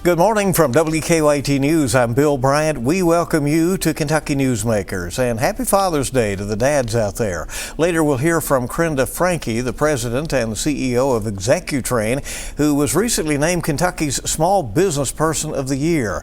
Good morning from WKYT News. I'm Bill Bryant. We welcome you to Kentucky Newsmakers, and happy Father's Day to the dads out there. Later we'll hear from Crinda Francke, the president and the CEO of ExecuTrain, who was recently named Kentucky's Small Business Person of the Year.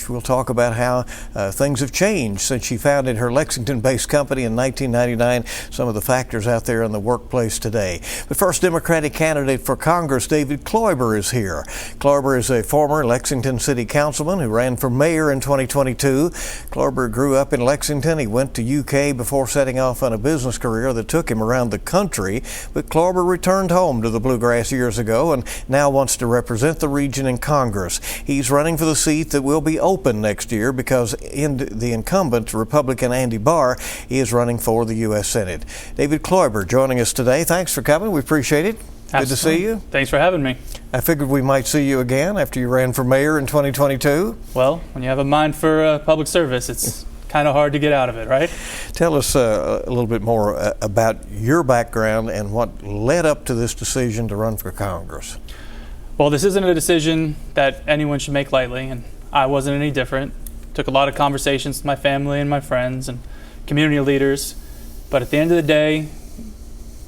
We'll talk about how things have changed since she founded her Lexington-based company in 1999, some of the factors out there in the workplace today. But first, Democratic candidate for Congress David Kloiber is here. Kloiber is a former Lexington City Councilman who ran for mayor in 2022. Kloiber grew up in Lexington. He went to UK before setting off on a business career that took him around the country. But Kloiber returned home to the Bluegrass years ago and now wants to represent the region in Congress. He's running for the seat that will be open next year because the incumbent Republican Andy Barr is running for the U.S. Senate. David Kloiber joining us today. Thanks for coming. We appreciate it. Good to see you. Thanks for having me. I figured we might see you again after you ran for mayor in 2022. Well, when you have a mind for public service, it's kind of hard to get out of it, right? Tell us a little bit more about your background and what led up to this decision to run for Congress. Well, this isn't a decision that anyone should make lightly, and I wasn't any different. Took a lot of conversations with my family and my friends and community leaders, but at the end of the day,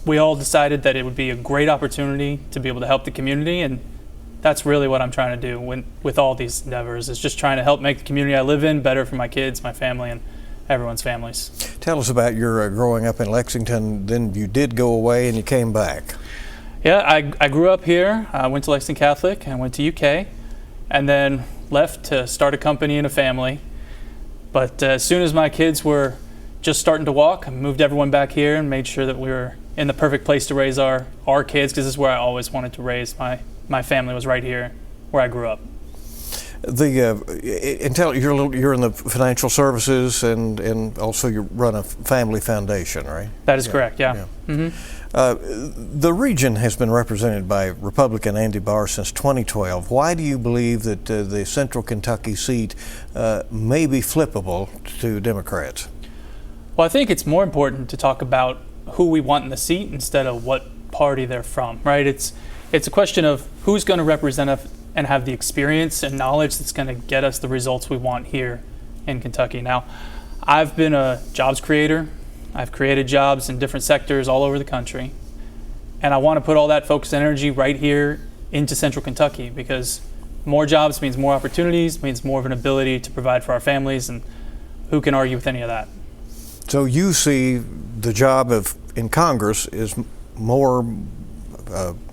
we all decided that it would be a great opportunity to be able to help the community, and that's really what I'm trying to do with all these endeavors, is just trying to help make the community I live in better for my kids, my family, and everyone's families. Tell us about your growing up in Lexington. Then you did go away and you came back. Yeah, I grew up here. I went to Lexington Catholic and went to UK, and then left to start a company and a family. But as soon as my kids were just starting to walk, I moved everyone back here and made sure that we were in the perfect place to raise our kids, because this is where I always wanted to raise my family, was right here where I grew up. You're in the financial services and also you run a family foundation, right? That is correct, yeah. Mm-hmm. The region has been represented by Republican Andy Barr since 2012. Why do you believe that the Central Kentucky seat may be flippable to Democrats? Well, I think it's more important to talk about who we want in the seat instead of what party they're from, right? It's a question of who's going to represent us and have the experience and knowledge that's going to get us the results we want here in Kentucky. Now, I've been a jobs creator. I've created jobs in different sectors all over the country, and I want to put all that focus and energy right here into Central Kentucky, because more jobs means more opportunities, means more of an ability to provide for our families, and who can argue with any of that? So you see the job in Congress is more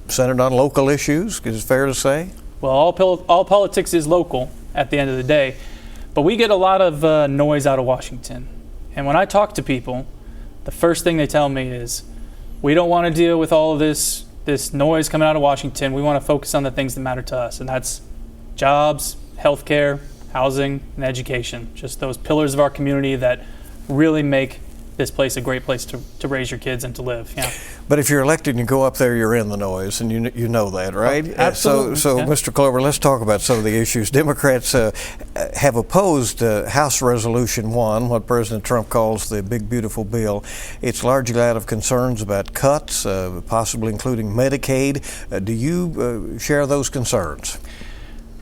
centered on local issues, is it fair to say? Well, all politics is local at the end of the day, but we get a lot of noise out of Washington. And when I talk to people, the first thing they tell me is, we don't want to deal with all of this noise coming out of Washington. We want to focus on the things that matter to us, and that's jobs, healthcare, housing, and education. Just those pillars of our community that really make this place a great place to raise your kids and to live. Yeah. But if you're elected and you go up there, you're in the noise, and you know that, right? Absolutely. So yeah. Mr. Kloiber, let's talk about some of the issues. Democrats have opposed House Resolution 1, what President Trump calls the big, beautiful bill. It's largely out of concerns about cuts, possibly including Medicaid. Do you share those concerns?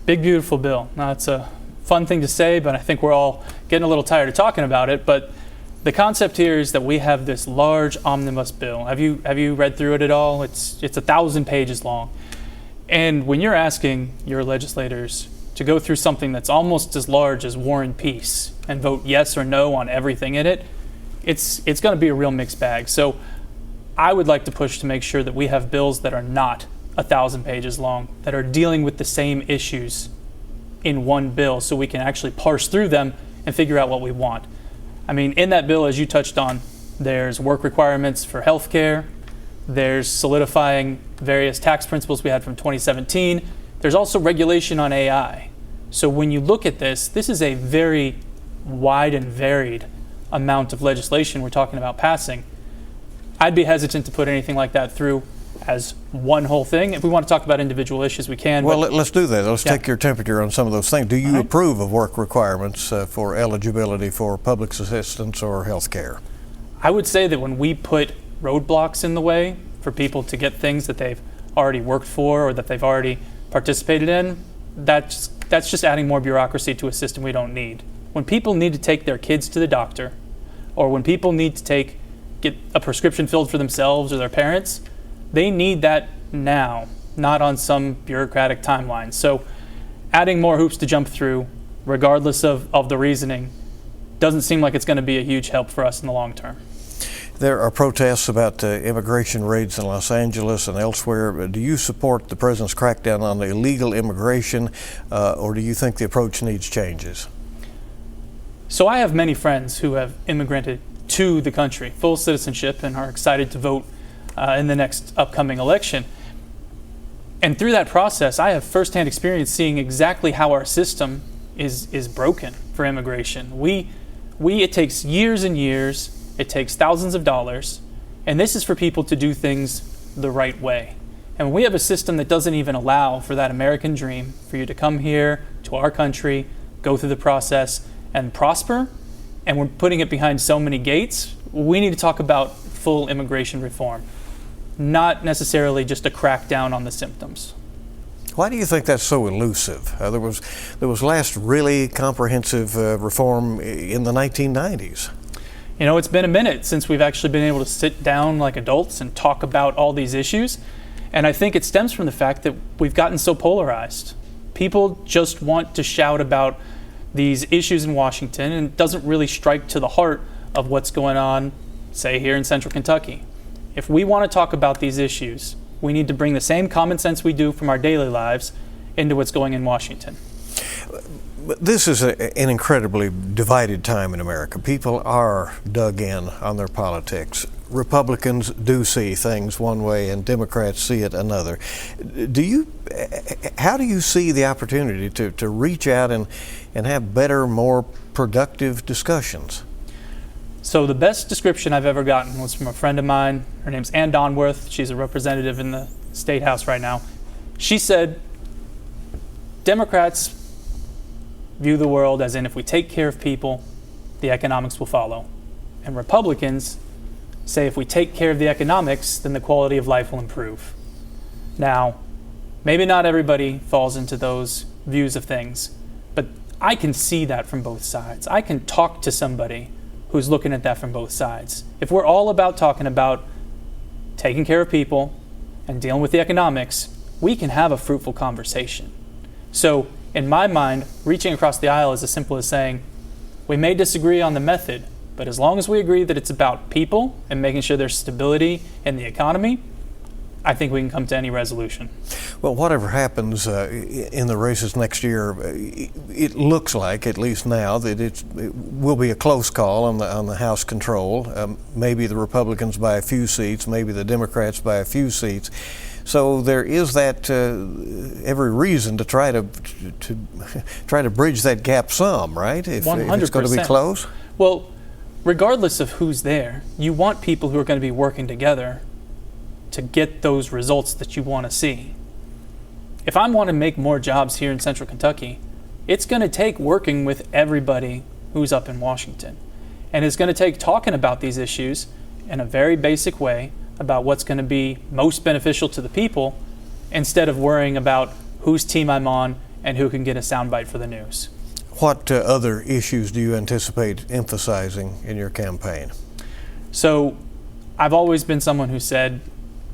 Big, beautiful bill. Now, it's a fun thing to say, but I think we're all getting a little tired of talking about it. But the concept here is that we have this large omnibus bill. Have you read through it at all? It's 1,000 pages long. And when you're asking your legislators to go through something that's almost as large as War and Peace and vote yes or no on everything in it, it's going to be a real mixed bag. So I would like to push to make sure that we have bills that are not 1,000 pages long, that are dealing with the same issues in one bill, so we can actually parse through them and figure out what we want. I mean, in that bill, as you touched on, there's work requirements for health care, there's solidifying various tax principles we had from 2017, there's also regulation on AI. So when you look at this is a very wide and varied amount of legislation we're talking about passing. I'd be hesitant to put anything like that through as one whole thing. If we want to talk about individual issues, we can. Well, let's do that. Let's take your temperature on some of those things. Do you approve of work requirements for eligibility for public assistance or health care? I would say that when we put roadblocks in the way for people to get things that they've already worked for or that they've already participated in, that's that's just adding more bureaucracy to a system we don't need. When people need to take their kids to the doctor, or when people need to get a prescription filled for themselves or their parents, they need that now, not on some bureaucratic timeline. So adding more hoops to jump through, regardless of the reasoning, doesn't seem like it's going to be a huge help for us in the long term. There are protests about immigration raids in Los Angeles and elsewhere. Do you support the president's crackdown on illegal immigration, or do you think the approach needs changes? So I have many friends who have immigrated to the country, full citizenship, and are excited to vote in the next upcoming election. And through that process, I have firsthand experience seeing exactly how our system is broken for immigration. It takes years and years. It takes thousands of dollars, and this is for people to do things the right way. And when we have a system that doesn't even allow for that American dream, for you to come here to our country, go through the process, and prosper, and we're putting it behind so many gates, we need to talk about full immigration reform, not necessarily just a crackdown on the symptoms. Why do you think that's so elusive? There was last really comprehensive reform in the 1990s. You know, it's been a minute since we've actually been able to sit down like adults and talk about all these issues. And I think it stems from the fact that we've gotten so polarized. People just want to shout about these issues in Washington, and it doesn't really strike to the heart of what's going on, say, here in Central Kentucky. If we want to talk about these issues, we need to bring the same common sense we do from our daily lives into what's going in Washington. This is an incredibly divided time in America. People are dug in on their politics. Republicans do see things one way and Democrats see it another. How do you see the opportunity to reach out and have better, more productive discussions? So the best description I've ever gotten was from a friend of mine. Her name's Ann Donworth. She's a representative in the State House right now. She said, Democrats view the world as in if we take care of people, the economics will follow. And Republicans say if we take care of the economics, then the quality of life will improve. Now, maybe not everybody falls into those views of things, but I can see that from both sides. I can talk to somebody who's looking at that from both sides. If we're all about talking about taking care of people and dealing with the economics, we can have a fruitful conversation. So, in my mind, reaching across the aisle is as simple as saying, we may disagree on the method, but as long as we agree that it's about people and making sure there's stability in the economy, I think we can come to any resolution. Well, whatever happens in the races next year, it looks like, at least now, that it will be a close call on the House control. Maybe the Republicans by a few seats, maybe the Democrats by a few seats. So there is that every reason to try to bridge that gap some, right? If 100%. If it's going to be close. Well, regardless of who's there, you want people who are going to be working together to get those results that you want to see. If I want to make more jobs here in Central Kentucky, it's going to take working with everybody who's up in Washington. And it's going to take talking about these issues in a very basic way about what's going to be most beneficial to the people instead of worrying about whose team I'm on and who can get a soundbite for the news. What other issues do you anticipate emphasizing in your campaign? So I've always been someone who said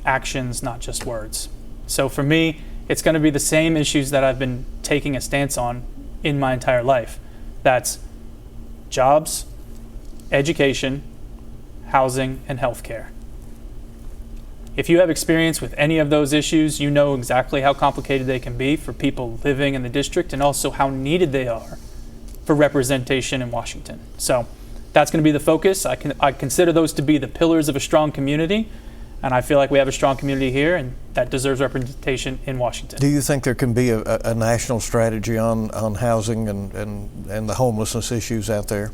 actions, not just words. So for me, it's going to be the same issues that I've been taking a stance on in my entire life. That's jobs, education, housing, and healthcare. If you have experience with any of those issues, you know exactly how complicated they can be for people living in the district and also how needed they are for representation in Washington. So that's going to be the focus. I consider those to be the pillars of a strong community, and I feel like we have a strong community here, and that deserves representation in Washington. Do you think there can be a national strategy on housing and the homelessness issues out there?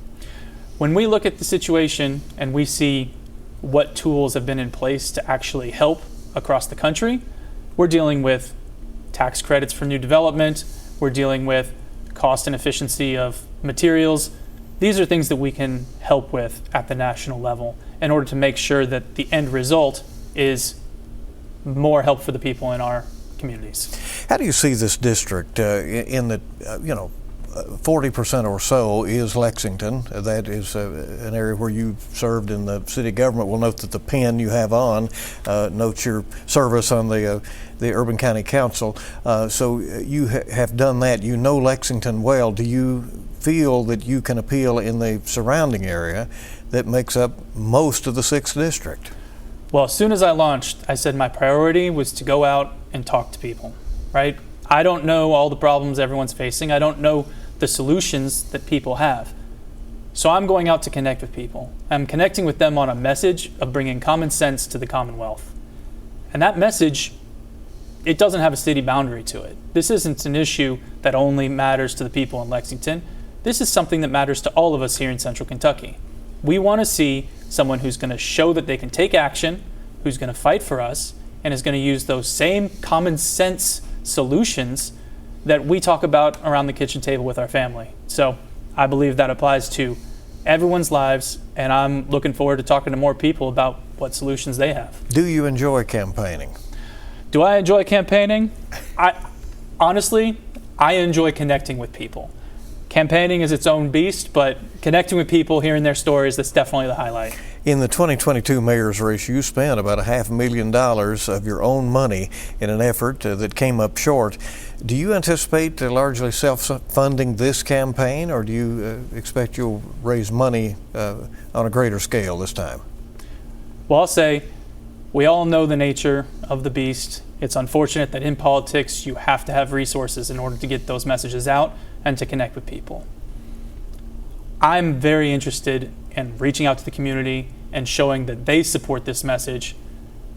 When we look at the situation and we see what tools have been in place to actually help across the country, we're dealing with tax credits for new development, we're dealing with cost and efficiency of materials. These are things that we can help with at the national level in order to make sure that the end result is more help for the people in our communities. How do you see this district in the, 40% or so is Lexington. That is an area where you served in the city government. We'll note that the pin you have on notes your service on the Urban County Council. So you have done that. You know Lexington well. Do you feel that you can appeal in the surrounding area that makes up most of the 6th district? Well, as soon as I launched, I said my priority was to go out and talk to people, right? I don't know all the problems everyone's facing. I don't know the solutions that people have. So I'm going out to connect with people. I'm connecting with them on a message of bringing common sense to the Commonwealth. And that message, it doesn't have a city boundary to it. This isn't an issue that only matters to the people in Lexington. This is something that matters to all of us here in Central Kentucky. We want to see someone who's going to show that they can take action, who's going to fight for us, and is going to use those same common sense solutions that we talk about around the kitchen table with our family. So I believe that applies to everyone's lives, and I'm looking forward to talking to more people about what solutions they have. Do you enjoy campaigning? Do I enjoy campaigning? Honestly, I enjoy connecting with people. Campaigning is its own beast, but connecting with people, hearing their stories, that's definitely the highlight. In the 2022 mayor's race, you spent about $500,000 of your own money in an effort that came up short. Do you anticipate largely self-funding this campaign, or do you expect you'll raise money on a greater scale this time? Well, I'll say we all know the nature of the beast. It's unfortunate that in politics you have to have resources in order to get those messages out and to connect with people. I'm very interested in reaching out to the community and showing that they support this message,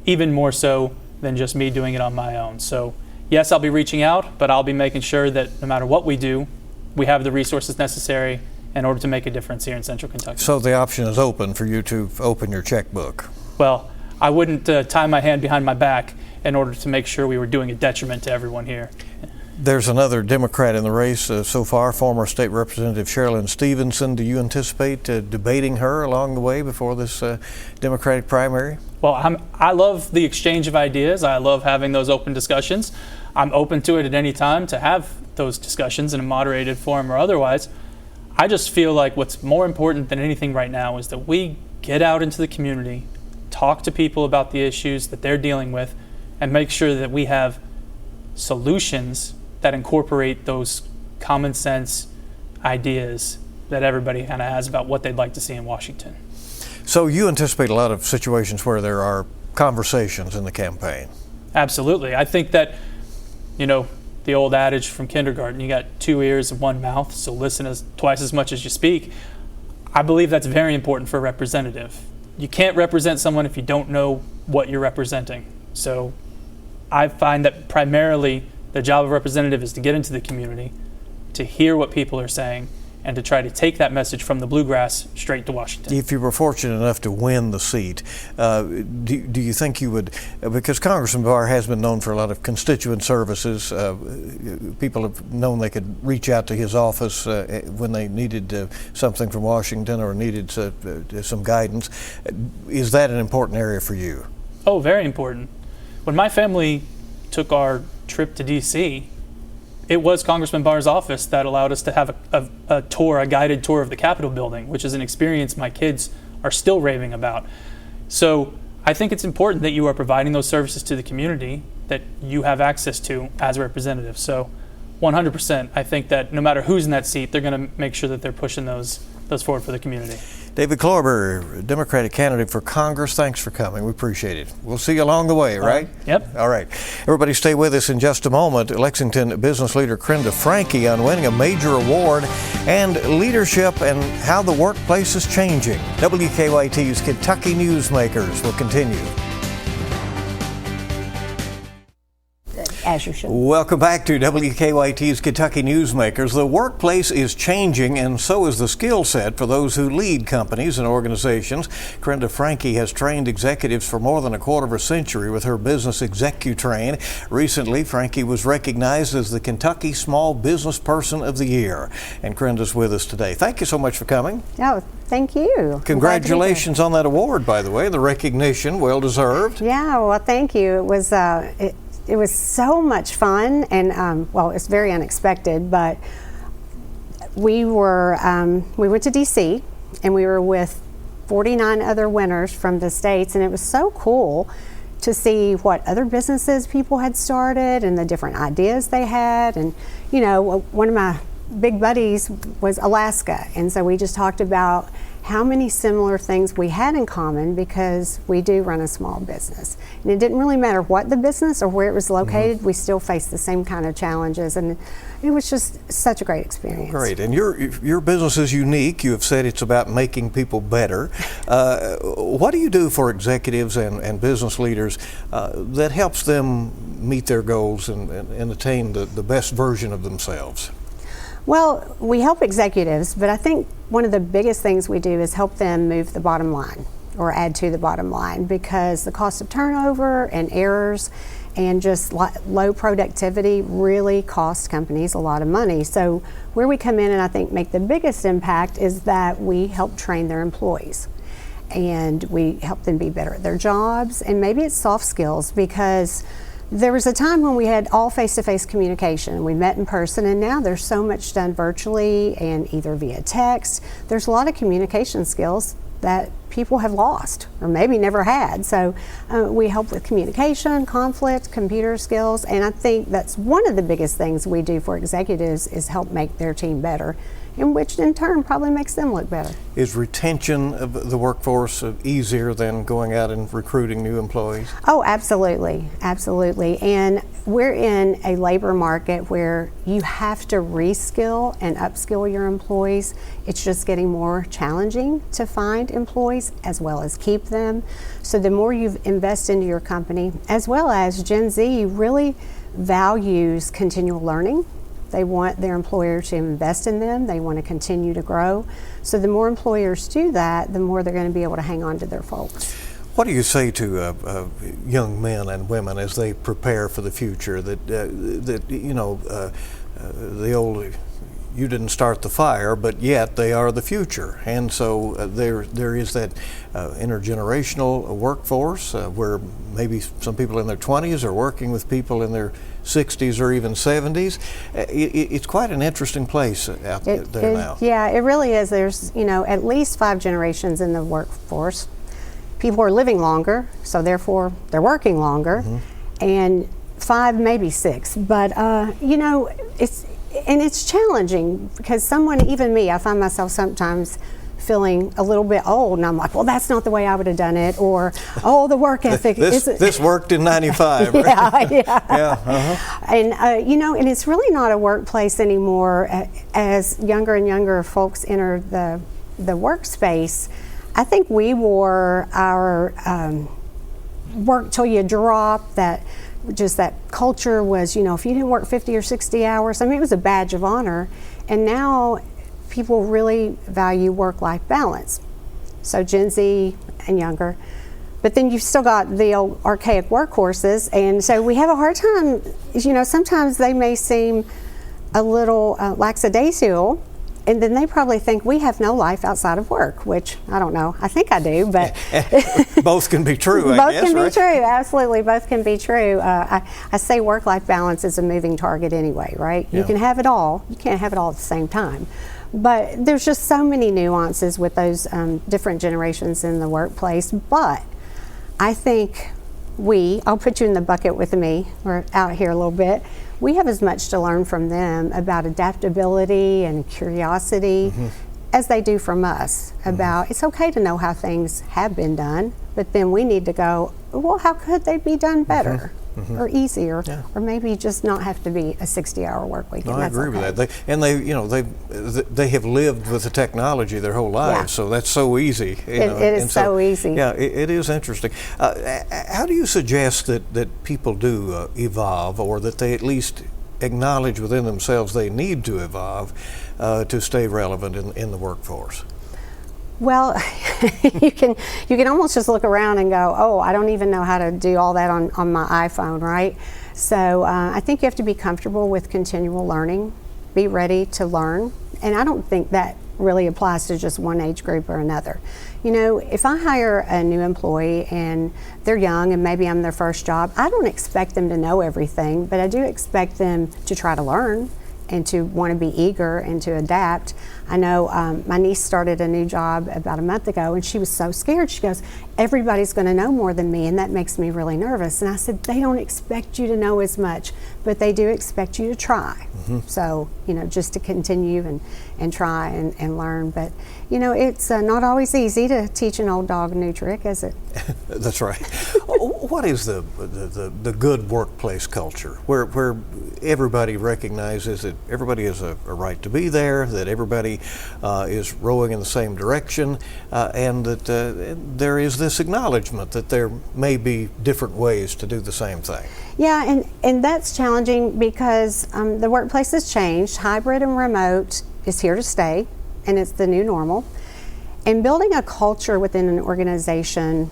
even more so than just me doing it on my own. So yes, I'll be reaching out, but I'll be making sure that no matter what we do, we have the resources necessary in order to make a difference here in Central Kentucky. So the option is open for you to open your checkbook? Well, I wouldn't tie my hand behind my back in order to make sure we were doing a detriment to everyone here. There's another Democrat in the race so far, former State Representative Sherilyn Stevenson. Do you anticipate debating her along the way before this Democratic primary? Well, I love the exchange of ideas. I love having those open discussions. I'm open to it at any time to have those discussions in a moderated forum or otherwise. I just feel like what's more important than anything right now is that we get out into the community, talk to people about the issues that they're dealing with, and make sure that we have solutions that incorporate those common sense ideas that everybody kind of has about what they'd like to see in Washington. So you anticipate a lot of situations where there are conversations in the campaign? Absolutely. I think that, the old adage from kindergarten, you got 2 ears and 1 mouth, so listen twice as much as you speak. I believe that's very important for a representative. You can't represent someone if you don't know what you're representing. So I find that primarily the job of a representative is to get into the community, to hear what people are saying, and to try to take that message from the bluegrass straight to Washington. If you were fortunate enough to win the seat, do you think you would, because Congressman Barr has been known for a lot of constituent services, people have known they could reach out to his office when they needed something from Washington or needed some guidance. Is that an important area for you? Oh, very important. When my family took our trip to D.C., it was Congressman Barr's office that allowed us to have a guided tour of the Capitol building, which is an experience my kids are still raving about. So I think it's important that you are providing those services to the community that you have access to as a representative. So 100%, I think that no matter who's in that seat, they're going to make sure that they're pushing those forward for the community. David Kloiber, Democratic candidate for Congress, thanks for coming. We appreciate it. We'll see you along the way, right? Yep. All right. Everybody stay with us in just a moment. Lexington business leader Crinda Francke on winning a major award and leadership and how the workplace is changing. WKYT's Kentucky Newsmakers will continue. As you should. Welcome back to WKYT's Kentucky Newsmakers. The workplace is changing, and so is the skill set for those who lead companies and organizations. Crinda Francke has trained executives for more than a quarter of a century with her business ExecuTrain. Recently, Francke was recognized as the Kentucky Small Business Person of the Year. And Crinda's with us today. Thank you so much for coming. Oh, thank you. Congratulations on that award, by the way, the recognition, well deserved. Yeah, well, thank you. It was it was so much fun, and well, it's very unexpected, but we went to DC, and we were with 49 other winners from the states, and it was so cool to see what other businesses people had started and the different ideas they had. And you know, one of my big buddies was Alaska, and so we just talked about how many similar things we had in common because we do run a small business. And it didn't really matter what the business or where it was located, we still faced the same kind of challenges, and it was just such a great experience. Great, and your business is unique. You have said it's about making people better. What do you do for executives and business leaders that helps them meet their goals and attain the best version of themselves? Well, we help executives, but I think one of the biggest things we do is help them move the bottom line or add to the bottom line, because the cost of turnover and errors and just low productivity really cost companies a lot of money. So where we come in and I think make the biggest impact is that we help train their employees, and we help them be better at their jobs, and maybe it's soft skills, because there was a time when we had all face-to-face communication. We met in person, and now there's so much done virtually and either via text. There's a lot of communication skills that people have lost or maybe never had. So we help with communication, conflict, computer skills, and I think that's one of the biggest things we do for executives is help make their team better, and which in turn probably makes them look better. Is retention of the workforce easier than going out and recruiting new employees? Oh, absolutely, absolutely. And we're in a labor market where you have to reskill and upskill your employees. It's just getting more challenging to find employees as well as keep them. So the more you invest into your company, as well as Gen Z really values continual learning. They want their employer to invest in them. They want to continue to grow. So the more employers do that, the more they're going to be able to hang on to their folks. What do you say to young men and women as they prepare for the future? That you know, the old "you didn't start the fire, but yet they are the future," and so there is that intergenerational workforce where maybe some people in their 20s are working with people in their 60s or even 70s. It's quite an interesting place out there now. Yeah, it really is. There's, you know, at least 5 generations in the workforce. People are living longer, so therefore they're working longer, and 5, maybe 6. But you know, it's challenging because someone, even me, I find myself sometimes feeling a little bit old, and I'm like, well, that's not the way I would have done it, or oh, the work ethic. This worked in '95. Right? Yeah. And you know, and it's really not a workplace anymore. As younger and younger folks enter the workspace, I think we wore our work till you drop. That culture was, you know, if you didn't work 50 or 60 hours, I mean, it was a badge of honor. And now people really value work-life balance. So Gen Z and younger. But then you've still got the old archaic workhorses, and so we have a hard time, you know, sometimes they may seem a little lackadaisical, and then they probably think we have no life outside of work, which I don't know. I think I do, but both can be true. Both can be true. Absolutely, both can be true. I say work-life balance is a moving target anyway, right? Yeah. You can have it all. You can't have it all at the same time. But there's just so many nuances with those different generations in the workplace. But I think I'll put you in the bucket with me. We're out here a little bit. We have as much to learn from them about adaptability and curiosity as they do from us about it's okay to know how things have been done, but then we need to go, well, how could they be done better or easier, or maybe just not have to be a 60-hour work week. No, I agree with that. They have lived with the technology their whole lives, so that's so easy. It is so easy. Yeah, it is interesting. How do you suggest that people do evolve, or that they at least acknowledge within themselves they need to evolve to stay relevant in the workforce? Well, you can almost just look around and go, oh, I don't even know how to do all that on my iPhone, right? So I think you have to be comfortable with continual learning, be ready to learn. And I don't think that really applies to just one age group or another. You know, if I hire a new employee and they're young and maybe I'm their first job, I don't expect them to know everything, but I do expect them to try to learn and to want to be eager and to adapt. I know my niece started a new job about a month ago and she was so scared. She goes, everybody's going to know more than me and that makes me really nervous. And I said, they don't expect you to know as much, but they do expect you to try. So, you know, just to continue and try and learn. But, you know, it's not always easy to teach an old dog a new trick, is it? That's right. What is the good workplace culture where everybody recognizes that everybody has a right to be there, that everybody is rowing in the same direction, and that there is this acknowledgement that there may be different ways to do the same thing? Yeah, and that's challenging because the workplace has changed. Hybrid and remote is here to stay, and it's the new normal. And building a culture within an organization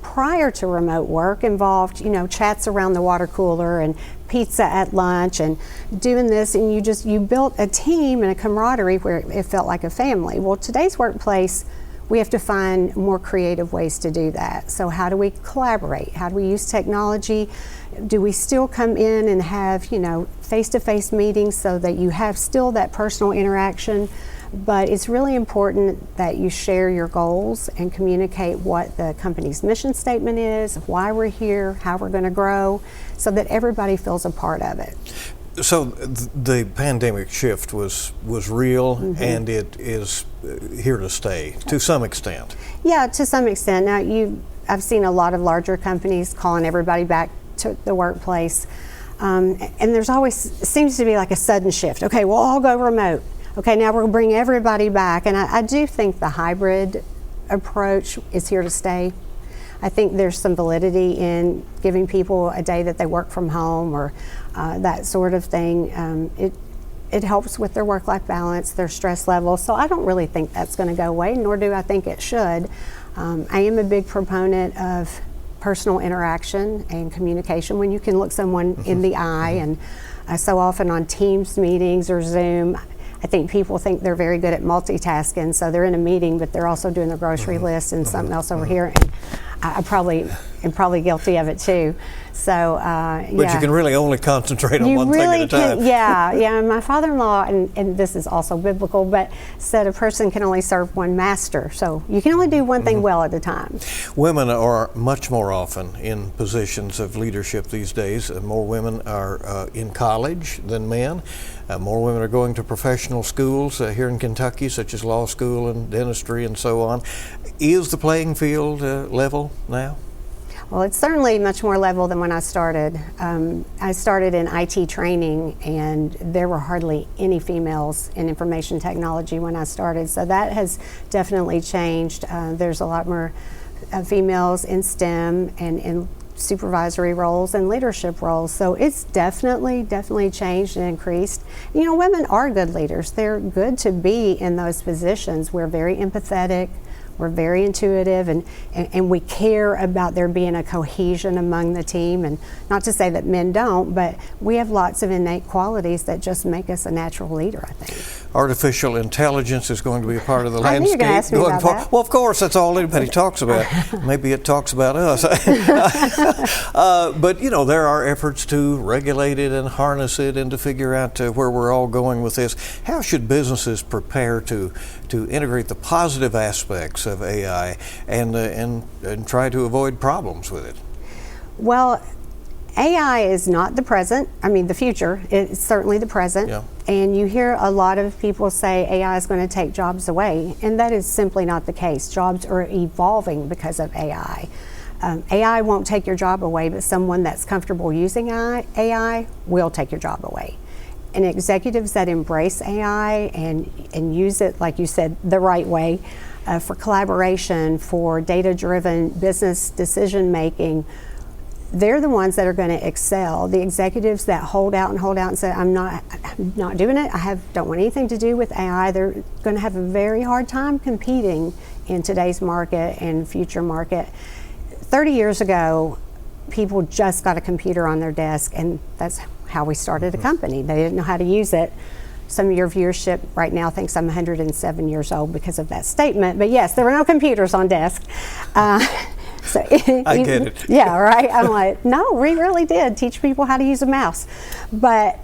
prior to remote work involved, you know, chats around the water cooler and pizza at lunch and doing this, and you built a team and a camaraderie where it felt like a family. Well, today's workplace, we have to find more creative ways to do that. So how do we collaborate? How do we use technology? Do we still come in and have, you know, face-to-face meetings so that you have still that personal interaction? But it's really important that you share your goals and communicate what the company's mission statement is, why we're here, how we're going to grow, so that everybody feels a part of it. So the pandemic shift was real, and it is here to stay to some extent. Yeah, to some extent. Now, I've seen a lot of larger companies calling everybody back to the workplace, and there's always seems to be like a sudden shift. Okay, we'll all go remote. Okay, now we'll bring everybody back, and I do think the hybrid approach is here to stay. I think there's some validity in giving people a day that they work from home or that sort of thing. It helps with their work-life balance, their stress level. So I don't really think that's going to go away, nor do I think it should. I am a big proponent of personal interaction and communication when you can look someone in the eye. And so often on Teams meetings or Zoom, I think people think they're very good at multitasking, so they're in a meeting, but they're also doing the grocery list and something else over here. And I probably am guilty of it too. So, but you can really only concentrate on one thing at a time. Yeah. My father-in-law, and this is also biblical, but said a person can only serve one master. So you can only do one thing well at a time. Women are much more often in positions of leadership these days. More women are in college than men. More women are going to professional schools here in Kentucky, such as law school and dentistry and so on. Is the playing field level now? Well, it's certainly much more level than when I started. I started in IT training, and there were hardly any females in information technology when I started. So that has definitely changed. There's a lot more females in STEM and in supervisory roles and leadership roles. So it's definitely changed and increased. You know, women are good leaders. They're good to be in those positions. We're very empathetic. We're very intuitive, and we care about there being a cohesion among the team. And not to say that men don't, but we have lots of innate qualities that just make us a natural leader, I think. Artificial intelligence is going to be a part of the landscape. I knew you were going to ask me about that. Well, of course, that's all anybody talks about. Maybe it talks about us. But, you know, there are efforts to regulate it and harness it and to figure out where we're all going with this. How should businesses prepare to integrate the positive aspects of AI and try to avoid problems with it? Well, AI is not the present. I mean, the future. It's certainly the present. Yeah. And you hear a lot of people say AI is going to take jobs away, and that is simply not the case. Jobs are evolving because of AI. AI won't take your job away, but someone that's comfortable using AI will take your job away. And executives that embrace AI and use it, like you said, the right way, for collaboration, for data-driven business decision-making, they're the ones that are going to excel. The executives that hold out and say, I'm not doing it, don't want anything to do with AI, they're going to have a very hard time competing in today's market and future market. 30 years ago, people just got a computer on their desk, and that's how we started a company. They didn't know how to use it. some of your viewership right now thinks I'm 107 years old because of that statement. But yes, there were no computers on desk. So I get it. Yeah, right. I'm like, no, we really did teach people how to use a mouse. But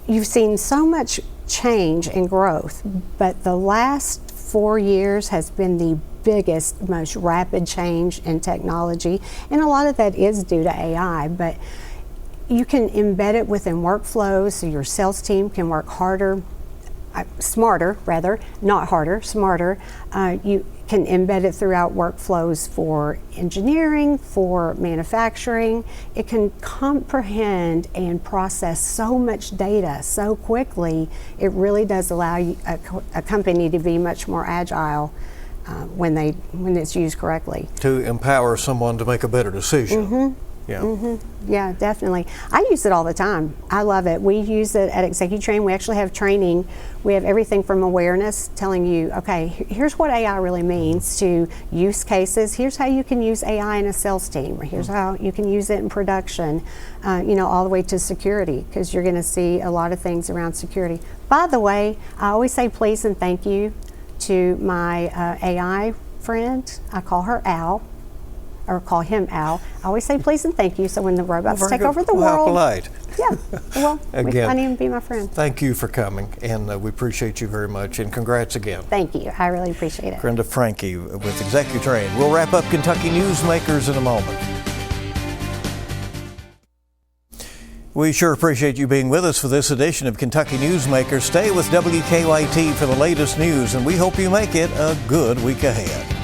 you've seen so much change and growth. But the last 4 years has been the biggest, most rapid change in technology. And a lot of that is due to AI. But you can embed it within workflows so your sales team can work smarter rather, not harder, smarter. You can embed it throughout workflows for engineering, for manufacturing. It can comprehend and process so much data so quickly. It really does allow a company to be much more agile when it's used correctly. To empower someone to make a better decision. Mm-hmm. Yeah. Mm-hmm. Yeah, definitely. I use it all the time. I love it. We use it at ExecuTrain. We actually have training. We have everything from awareness, telling you, okay, here's what AI really means, to use cases. Here's how you can use AI in a sales team. Here's how you can use it in production, all the way to security, because you're going to see a lot of things around security. By the way, I always say please and thank you to my AI friend. I call her Al. Or call him Al. I always say please and thank you, so when the robots take over the world. How polite. Yeah, well, Again, I need to be my friend. Thank you for coming, and we appreciate you very much, and congrats again. Thank you. I really appreciate it. Crinda Francke with ExecuTrain. We'll wrap up Kentucky Newsmakers in a moment. We sure appreciate you being with us for this edition of Kentucky Newsmakers. Stay with WKYT for the latest news, and we hope you make it a good week ahead.